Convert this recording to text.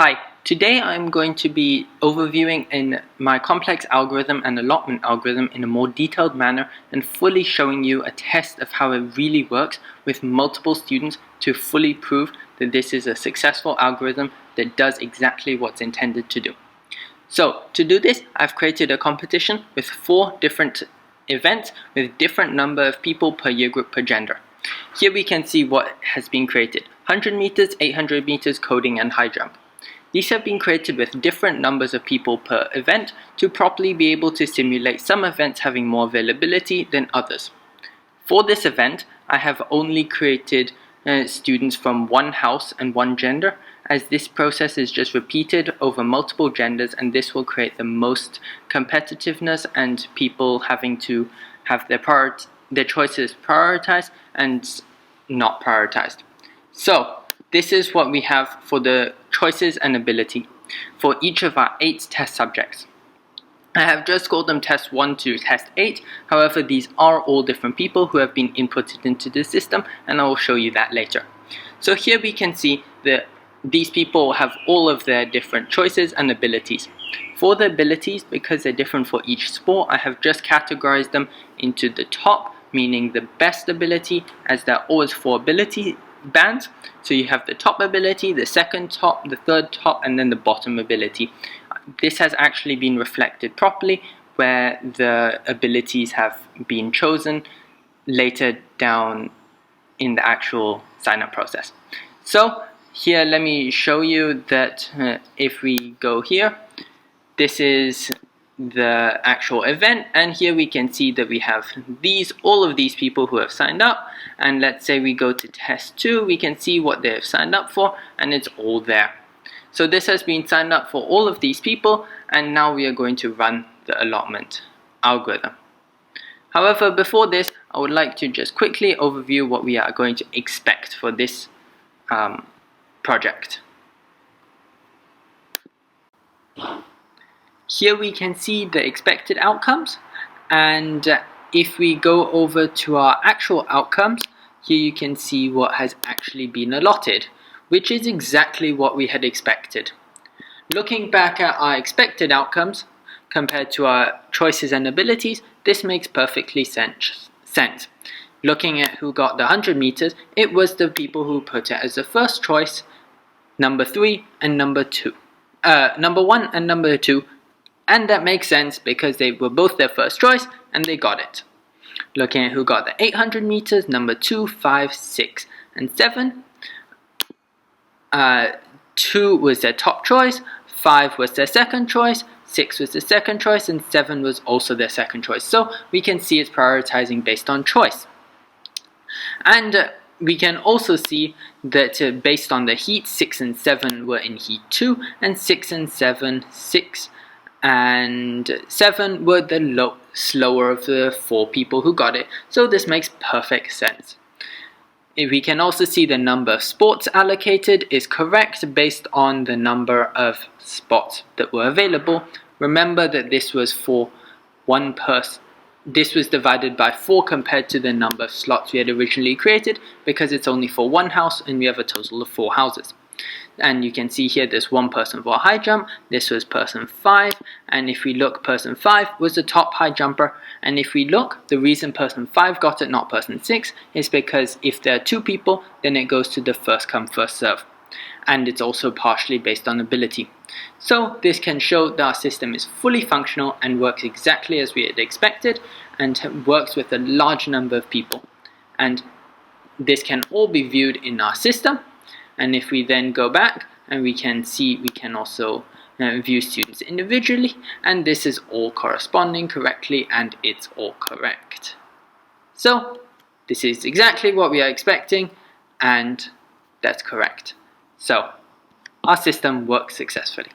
Hi, today I'm going to be overviewing in my complex algorithm and allotment algorithm in a more detailed manner and fully showing you a test of how it really works with multiple students to fully prove that this is a successful algorithm that does exactly what's intended to do. So to do this, I've created a competition with 4 different events with different number of people per year group per gender. Here we can see what has been created: 100 meters, 800 meters, coding and high jump. These have been created with different numbers of people per event to properly be able to simulate some events having more availability than others. For this event, I have only created students from one house and one gender, as this process is just repeated over multiple genders, and this will create the most competitiveness and people having to have their choices prioritized and not prioritized. So this is what we have for the choices and ability for each of our 8 test subjects. I have just called them test 1 to test 8, however these are all different people who have been inputted into the system, and I will show you that later. So here we can see that these people have all of their different choices and abilities. For the abilities, because they're different for each sport, I have just categorized them into the top, meaning the best ability, as there are always 4 ability bands. So you have the top ability, the second top, the third top, and then the bottom ability. This has actually been reflected properly where the abilities have been chosen later down in the actual sign-up process. So here, let me show you that if we go here, this is the actual event, and here we can see that we have all of these people who have signed up, and let's say we go to test 2, we can see what they have signed up for, and it's all there. So this has been signed up for all of these people, and now we are going to run the allotment algorithm. However, before this, I would like to just quickly overview what we are going to expect for this project. Here we can see the expected outcomes, and if we go over to our actual outcomes, here you can see what has actually been allotted, which is exactly what we had expected. Looking back at our expected outcomes compared to our choices and abilities, this makes perfectly sense. Looking at who got the 100 meters, it was the people who put it as the first choice, number 3 and number 2. Number 1 and number 2, and that makes sense because they were both their first choice and they got it. Looking at who got the 800 meters, number 2, 5, 6, and 7. 2 was their top choice, 5 was their second choice, 6 was the second choice, and 7 was also their second choice. So we can see it's prioritizing based on choice. And we can also see that based on the heat, 6 and 7 were in heat 2, and 6 and 7, 6 and 7 were the slower of the 4 people who got it. So this makes perfect sense. We can also see the number of spots allocated is correct based on the number of spots that were available. Remember that this was for one person. This was divided by 4 compared to the number of slots we had originally created, because it's only for one house and we have a total of 4 houses. And you can see here there's 1 person for a high jump, this was person 5, and if we look, person 5 was the top high jumper, and if we look, the reason person 5 got it, not person 6, is because if there are 2 people, then it goes to the first come first serve, and it's also partially based on ability. So this can show that our system is fully functional and works exactly as we had expected, and works with a large number of people, and this can all be viewed in our system. And if we then go back and we can see, we can also view students individually, and this is all corresponding correctly and it's all correct. So this is exactly what we are expecting, and that's correct. So our system works successfully.